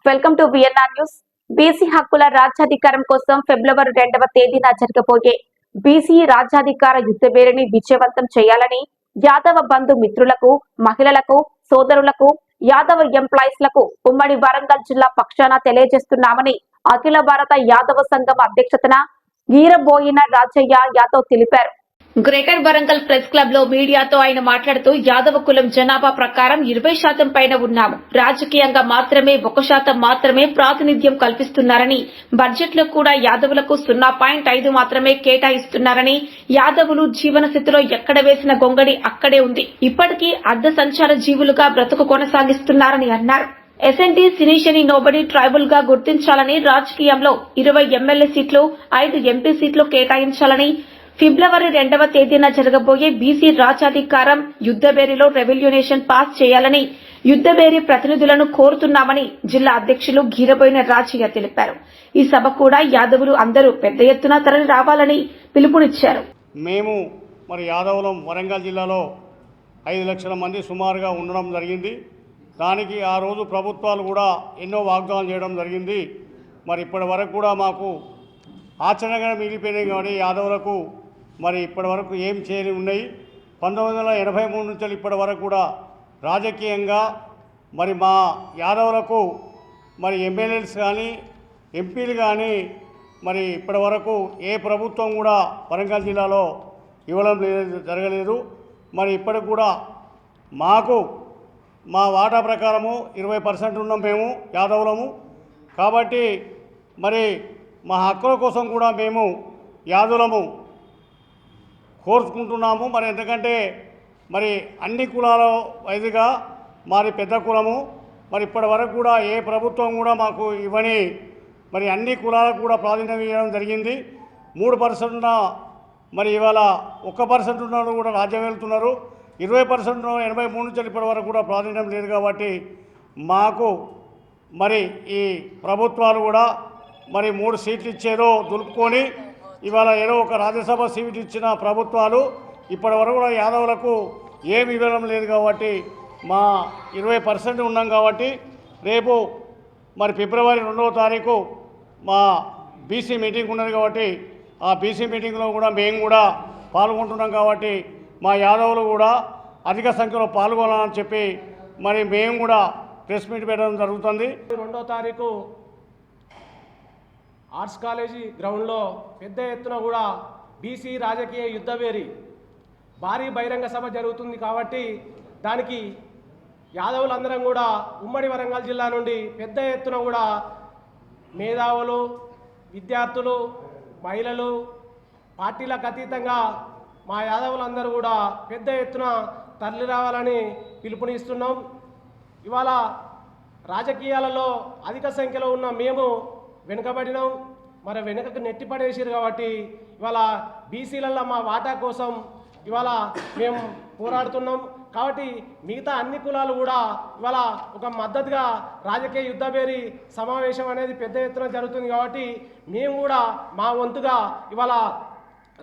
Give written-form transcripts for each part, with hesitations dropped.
Welcome to VNR news. BC హక్కుల రాజ్యాధికారం కోసం ఫిబ్రవరి 2వ తేదీన జరగబోయే బీసీ రాజ్యాధికార యుద్ధబేరిని విజయవంతం చేయాలని యాదవ బంధు మిత్రులకు, మహిళలకు, సోదరులకు, యాదవ ఎంప్లాయీస్ లకు ఉమ్మడి వరంగల్ జిల్లా పక్షాన తెలియజేస్తున్నామని అఖిల భారత యాదవ సంఘం అధ్యక్షతన వీరబోయిన రాజయ్య యాదవ్ తెలిపారు. గ్రేటర్ వరంగల్ ప్రెస్ క్లబ్ లో మీడియాతో ఆయన మాట్లాడుతూ యాదవ కులం జనాభా ప్రకారం 20% పైన ఉన్నాము. రాజకీయంగా మాత్రమే 1% మాత్రమే ప్రాతినిధ్యం కల్పిస్తున్నారని, బడ్జెట్ లో కూడా యాదవులకు 0.5 మాత్రమే కేటాయిస్తున్నారని, యాదవులు జీవన స్థితిలో ఎక్కడ వేసిన గొంగడి అక్కడే ఉంది. ఇప్పటికీ అర్ధ సంచార జీవులుగా బ్రతుకు కొనసాగిస్తున్నారని అన్నారు. ఎస్ఎన్టీ సినీషని నోబడి ట్రైబల్ గా గుర్తించాలని, రాజకీయంలో 20 ఎమ్మెల్యే సీట్లు, 5 ఎంపీ సీట్లు కేటాయించాలని, ఫిబ్రవరి 2వ తేదీన జరగబోయే బీసీ రాజ్యాధికారం యుద్ధబేరిలో రెవల్యూనేషన్ పాస్ చేయాలని యుద్ధబేరి ప్రతినిధులను కోరుతున్నామని జిల్లా అధ్యక్షులు గీరబోయిన రాజయ్య తెలిపారు. ఈ సభ కూడా యాదవులు అందరూ పెద్ద ఎత్తున తరలి రావాలని పిలుపునిచ్చారు. మేము యాదవులం వరంగల్ జిల్లాలో 5 లక్షల మంది సుమారుగా ఉండడం జరిగింది. దానికి ఆ రోజు ప్రభుత్వాలు కూడా ఎన్నో వాగ్దానాలు చేయడం జరిగింది. ఇప్పటి వరకు కూడా మాకు ఆచరణగా మిగిలిపోయినాయి. కానీ యాదవులకు ఇప్పటి వరకు ఏం చేయని ఉన్నాయి. 1983 నుంచి ఇప్పటి వరకు కూడా రాజకీయంగా మా యాదవులకు ఎమ్మెల్యేస్ కానీ ఎంపీలు కానీ ఇప్పటి వరకు ఏ ప్రభుత్వం కూడా వరంగల్ జిల్లాలో ఇవ్వడం జరగలేదు. ఇప్పటికి కూడా మాకు మా వాటా ప్రకారము 20% ఉన్నాం మేము యాదవులము. కాబట్టి మా హక్కుల కోసం కూడా మేము యాదవులము కోరుకుంటున్నాము. ఎందుకంటే అన్ని కులాల వైద్యుగా పెద్ద కులము. ఇప్పటి వరకు కూడా ఏ ప్రభుత్వం కూడా మాకు ఇవ్వని అన్ని కులాలకు కూడా ప్రాధాన్యం ఇవ్వడం జరిగింది. 3% ఉన్న ఇవాళ 1% ఉన్న కూడా రాజ్యం వెళ్తున్నారు. 20% 83 నుంచి ఇప్పటి వరకు కూడా ప్రాధాన్యం లేదు. కాబట్టి మాకు ఈ ప్రభుత్వాలు కూడా 3 సీట్లు ఇచ్చేదో దులుపుకొని ఇవాళ ఏదో ఒక రాజ్యసభ సీట్ ఇచ్చిన ప్రభుత్వాలు ఇప్పటి వరకు కూడా యాదవులకు ఏమి ఇవ్వడం లేదు. కాబట్టి మా 20% ఉన్నాం. కాబట్టి రేపు ఫిబ్రవరి 2వ తారీఖు మా బీసీ మీటింగ్ ఉన్నది. కాబట్టి ఆ బీసీ మీటింగ్లో కూడా మేము కూడా పాల్గొంటున్నాం. కాబట్టి మా యాదవులు కూడా అధిక సంఖ్యలో పాల్గొనాలని చెప్పి మేము కూడా ప్రెస్ మీట్ పెట్టడం జరుగుతుంది. 2వ తారీఖు ఆర్ట్స్ కాలేజీ గ్రౌండ్లో పెద్ద ఎత్తున కూడా బీసీ రాజకీయ యుద్ధబేరి భారీ బహిరంగ సభ జరుగుతుంది. కాబట్టి దానికి యాదవులందరం కూడా ఉమ్మడి వరంగల్ జిల్లా నుండి పెద్ద ఎత్తున కూడా మేధావులు, విద్యార్థులు, మహిళలు, పార్టీలకు అతీతంగా మా యాదవులందరూ కూడా పెద్ద ఎత్తున తరలి రావాలని పిలుపునిస్తున్నాం. ఇవాళ రాజకీయాలలో అధిక సంఖ్యలో ఉన్న మేము వెనుకబడినాం. వెనుకకు నెట్టిపడేసారు. కాబట్టి ఇవాళ బీసీలలో మా వాటా కోసం ఇవాళ మేము పోరాడుతున్నాం. కాబట్టి మిగతా అన్ని కులాలు కూడా ఇవాళ ఒక మద్దతుగా రాజకీయ యుద్ధబేరి సమావేశం అనేది పెద్ద ఎత్తున జరుగుతుంది. కాబట్టి మేము కూడా మా వంతుగా ఇవాళ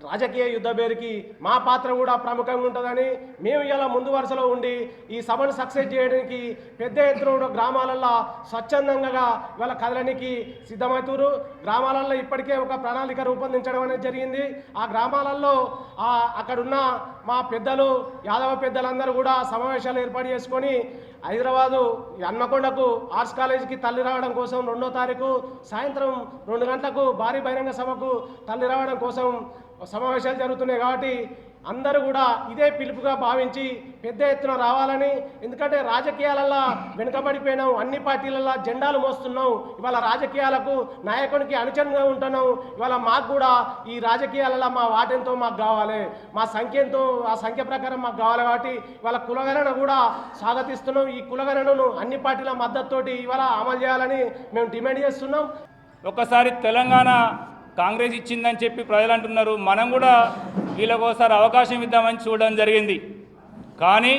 రాజకీయ యుద్ధబేరికి మా పాత్ర కూడా ప్రముఖంగా ఉంటుందని మేము ఇలా ముందు వరుసలో ఉండి ఈ సభను సక్సెస్ చేయడానికి పెద్ద ఎత్తున గ్రామాలలో స్వచ్ఛందంగా ఇవాళ కదలనికి సిద్ధమవుతారు. గ్రామాలలో ఇప్పటికే ఒక ప్రణాళిక రూపొందించడం అనేది జరిగింది. ఆ గ్రామాలలో అక్కడున్న మా పెద్దలు, యాదవ పెద్దలందరూ కూడా సమావేశాలు ఏర్పాటు చేసుకొని హైదరాబాదు హన్మకొండకు ఆర్ట్స్ కాలేజీకి తల్లి రావడం కోసం 2వ తారీఖు సాయంత్రం 2 గంటలకు భారీ బహిరంగ సభకు తల్లి రావడం కోసం సమావేశాలు జరుగుతున్నాయి. కాబట్టి అందరూ కూడా ఇదే పిలుపుగా భావించి పెద్ద ఎత్తున రావాలని. ఎందుకంటే రాజకీయాలలో వెనుకబడిపోయినాం, అన్ని పార్టీలలో జెండాలు మోస్తున్నాం. ఇవాళ రాజకీయాలకు నాయకునికి అనుచరుగా ఉంటున్నాం. ఇవాళ మాకు కూడా ఈ రాజకీయాలలో మా వాటెంతో మాకు కావాలి, మా సంఖ్య ఎంతో ఆ సంఖ్య ప్రకారం మాకు కావాలి. కాబట్టి ఇవాళ కులగణన కూడా స్వాగతిస్తున్నాం. ఈ కులగణనను అన్ని పార్టీల మద్దతుతోటి ఇవాళ అమలు చేయాలని మేము డిమాండ్ చేస్తున్నాం. ఒక్కసారి తెలంగాణ కాంగ్రెస్ ఇచ్చిందని చెప్పి ప్రజలు అంటున్నారు. మనం కూడా వీళ్ళకోసారి అవకాశం ఇద్దామని చూడడం జరిగింది. కానీ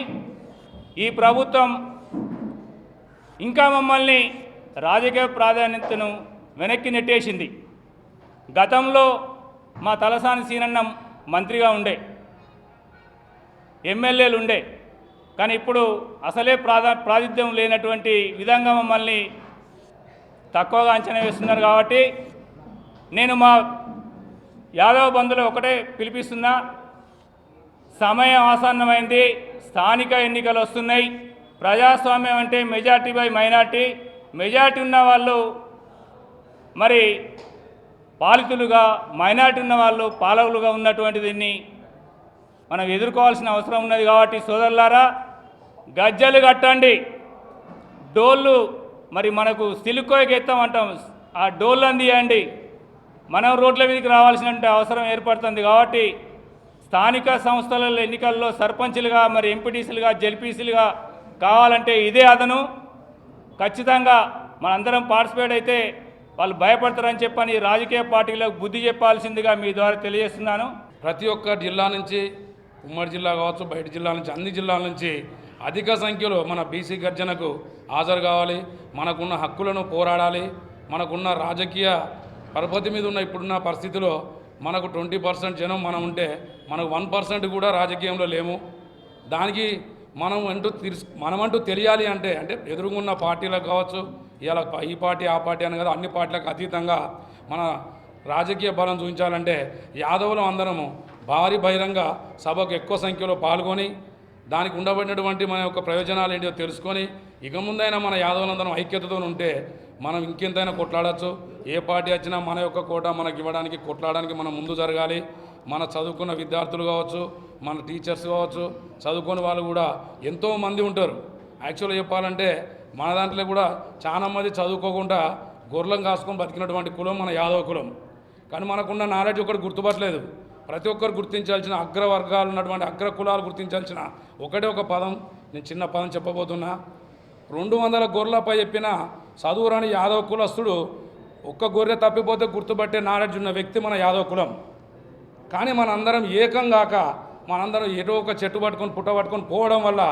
ఈ ప్రభుత్వం ఇంకా మమ్మల్ని రాజకీయ ప్రాధాన్యతను వెనక్కి నెట్టేసింది. గతంలో మా తలసాని సీనన్న మంత్రిగా ఉండే, ఎమ్మెల్యేలు ఉండే, కానీ ఇప్పుడు అసలే ప్రాతినిధ్యం లేనటువంటి విధంగా మమ్మల్ని తక్కువగా అంచనా వేస్తున్నారు. కాబట్టి నేను మా యాదవ బంధువులు ఒకటే పిలిపిస్తున్నా, సమయం ఆసన్నమైంది, స్థానిక ఎన్నికలు వస్తున్నాయి. ప్రజాస్వామ్యం అంటే మెజార్టీ బై మైనార్టీ, మెజార్టీ ఉన్న వాళ్ళు మరి పాలితులుగా, మైనార్టీ ఉన్న వాళ్ళు పాలకులుగా ఉన్నటువంటి దీన్ని మనం ఎదుర్కోవాల్సిన అవసరం ఉన్నది. కాబట్టి సోదరులారా, గజ్జలు కట్టండి, డోళ్ళు మరి మనకు సిలుకోయకి ఎత్తామంటాం, ఆ డోళ్ళు అందియండి. మనం రోడ్ల మీదకి రావాల్సిన అవసరం ఏర్పడుతుంది. కాబట్టి స్థానిక సంస్థల ఎన్నికల్లో సర్పంచులుగా, మరి ఎంపీటీసీలుగా, జెడ్పీసీలుగా కావాలంటే ఇదే అదను. ఖచ్చితంగా మనందరం పార్టిసిపేట్ అయితే వాళ్ళు భయపడతారని చెప్పని రాజకీయ పార్టీలకు బుద్ధి చెప్పాల్సిందిగా మీ ద్వారా తెలియజేస్తున్నాను. ప్రతి ఒక్క జిల్లా నుంచి, ఉమ్మడి జిల్లా కావచ్చు, బయట జిల్లా నుంచి, అన్ని జిల్లాల నుంచి అధిక సంఖ్యలో మన బీసీ గర్జనకు హాజరు కావాలి. మనకున్న హక్కులను పోరాడాలి. మనకున్న రాజకీయ పరపతి మీద ఉన్న ఇప్పుడున్న పరిస్థితిలో మనకు 20% జనం మనం ఉంటే మనకు 1% కూడా రాజకీయంలో లేము. దానికి మనమంటూ తెలియాలి అంటే ఎదురుగున్న పార్టీలకు కావచ్చు, ఇలా ఈ పార్టీ ఆ పార్టీ అని కదా, అన్ని పార్టీలకు అతీతంగా మన రాజకీయ బలం చూపించాలంటే యాదవులు అందరము భారీ బహిరంగ సభకు ఎక్కువ సంఖ్యలో పాల్గొని దానికి ఉండబడినటువంటి మన యొక్క ప్రయోజనాలు ఏంటో తెలుసుకొని ఇక ముందైనా మన యాదవులందరం ఐక్యతతో ఉంటే మనం ఇంకెంతైనా కొట్లాడచ్చు. ఏ పార్టీ వచ్చినా మన యొక్క కోట మనకి ఇవ్వడానికి, కొట్లాడడానికి మనం ముందు జరగాలి. మన చదువుకున్న విద్యార్థులు కావచ్చు, మన టీచర్స్ కావచ్చు, చదువుకునే వాళ్ళు కూడా ఎంతోమంది ఉంటారు. యాక్చువల్గా చెప్పాలంటే మన దాంట్లో కూడా చాలామంది చదువుకోకుండా గొర్రెలను కాసుకొని బతికినటువంటి కులం మన యాదవ కులం. కానీ మనకున్న నాలెడ్జ్ ఒకటి గుర్తుపట్టలేదు. ప్రతి ఒక్కరు గుర్తించాల్సిన అగ్రవర్గాలు ఉన్నటువంటి అగ్ర కులాలు గుర్తించాల్సిన ఒకటే ఒక పదం, నేను చిన్న పదం చెప్పబోతున్నా. 200 గొర్రెలపై చెప్పిన చదువురాని యాదవ కులస్తుడు ఒక్క గొర్రె తప్పిపోతే గుర్తుపట్టే నాలెడ్జ్ ఉన్న వ్యక్తి మన యాదవ కులం. కానీ మనందరం ఏకం కాక మనందరం ఏదో ఒక చెట్టు పట్టుకొని పుట్ట పట్టుకొని పోవడం వల్ల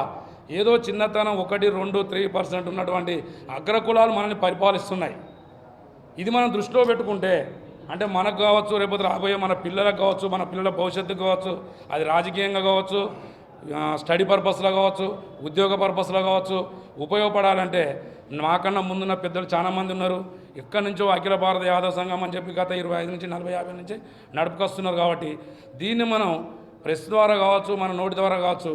ఏదో చిన్నతనం 1, 2, 3% ఉన్నటువంటి అగ్ర కులాలు మనల్ని పరిపాలిస్తున్నాయి. ఇది మనం దృష్టిలో పెట్టుకుంటే అంటే మనకు కావచ్చు, రేపు రాబోయే మన పిల్లలకు కావచ్చు, మన పిల్లల భవిష్యత్తుకు కావచ్చు, అది రాజకీయంగా కావచ్చు, స్టడీ పర్పస్లో కావచ్చు, ఉద్యోగ పర్పస్లో కావచ్చు, ఉపయోగపడాలంటే మాకన్నా ముందున్న పెద్దలు చాలామంది ఉన్నారు. ఎక్కడి నుంచో అఖిల భారత యాదవ సంఘం అని చెప్పి గత 25 నుంచి 40, 50 నుంచి నడుపుకొస్తున్నారు. కాబట్టి దీన్ని మనం ప్రెస్ ద్వారా కావచ్చు, మన నోటి ద్వారా కావచ్చు,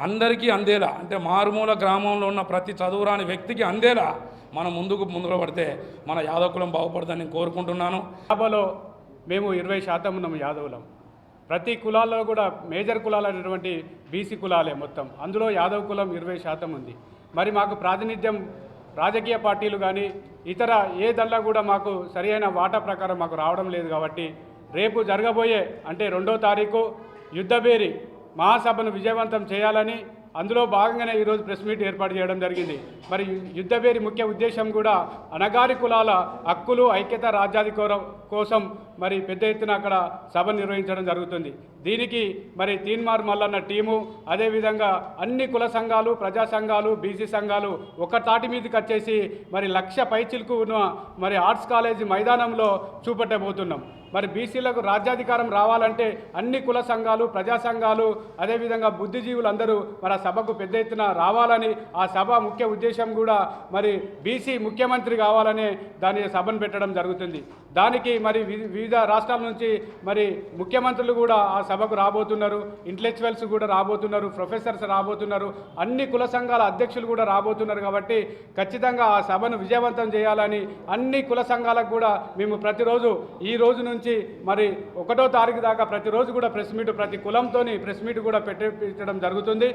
అందరికీ అందేలా, అంటే మారుమూల గ్రామంలో ఉన్న ప్రతి చదువురాని వ్యక్తికి అందేలా మనం ముందుకు పడితే మన యాదవ కులం బాగుపడుతుందని నేను కోరుకుంటున్నాను. సభలో మేము 20% ఉన్నాము యాదవులం. ప్రతి కులాల్లో కూడా మేజర్ కులాలు అనేటువంటి బీసీ కులాలే మొత్తం. అందులో యాదవ కులం 20% ఉంది. మరి మాకు ప్రాతినిధ్యం రాజకీయ పార్టీలు కానీ ఇతర ఏదల్లా కూడా మాకు సరైన వాటా ప్రకారం మాకు రావడం లేదు. కాబట్టి రేపు జరగబోయే అంటే 2వ తారీఖు యుద్ధభేరి మహాసభను విజయవంతం చేయాలని అందులో భాగంగానే ఈరోజు ప్రెస్ మీట్ ఏర్పాటు చేయడం జరిగింది. మరి యుద్ధభేరి ముఖ్య ఉద్దేశం కూడా అణగారి కులాల హక్కులు, ఐక్యత, రాజ్యాధికారం కోసం మరి పెద్ద ఎత్తున అక్కడ సభ నిర్వహించడం జరుగుతుంది. దీనికి మరి తీన్మార్ మల్లన్న టీము, అదేవిధంగా అన్ని కుల సంఘాలు, ప్రజా సంఘాలు, బీసీ సంఘాలు ఒక తాటి మీదకి వచ్చేసి మరి 1,00,000 పైచిలకు ఉన్న మరి ఆర్ట్స్ కాలేజీ మైదానంలో చూపెట్టబోతున్నాం. మరి బీసీలకు రాజ్యాధికారం రావాలంటే అన్ని కుల సంఘాలు, ప్రజా సంఘాలు, అదేవిధంగా బుద్ధిజీవులు అందరూ మరి ఆ సభకు పెద్ద ఎత్తున రావాలని, ఆ సభ ముఖ్య ఉద్దేశం కూడా మరి బీసీ ముఖ్యమంత్రి కావాలనే దాని సభను పెట్టడం జరుగుతుంది. దానికి మరి వివిధ రాష్ట్రాల నుంచి మరి ముఖ్యమంత్రులు కూడా ఆ సభకు రాబోతున్నారు, ఇంటలెక్చువల్స్ కూడా రాబోతున్నారు, ప్రొఫెసర్స్ రాబోతున్నారు, అన్ని కుల సంఘాల అధ్యక్షులు కూడా రాబోతున్నారు. కాబట్టి ఖచ్చితంగా ఆ సభను విజయవంతం చేయాలని అన్ని కుల సంఘాలకు కూడా మేము ప్రతిరోజు ఈ రోజు నుంచి మరి 1వ తారీఖు దాకా ప్రతిరోజు కూడా ప్రెస్ మీట్, ప్రతి కులంతోని ప్రెస్ మీట్ కూడా పెట్టడం జరుగుతుంది.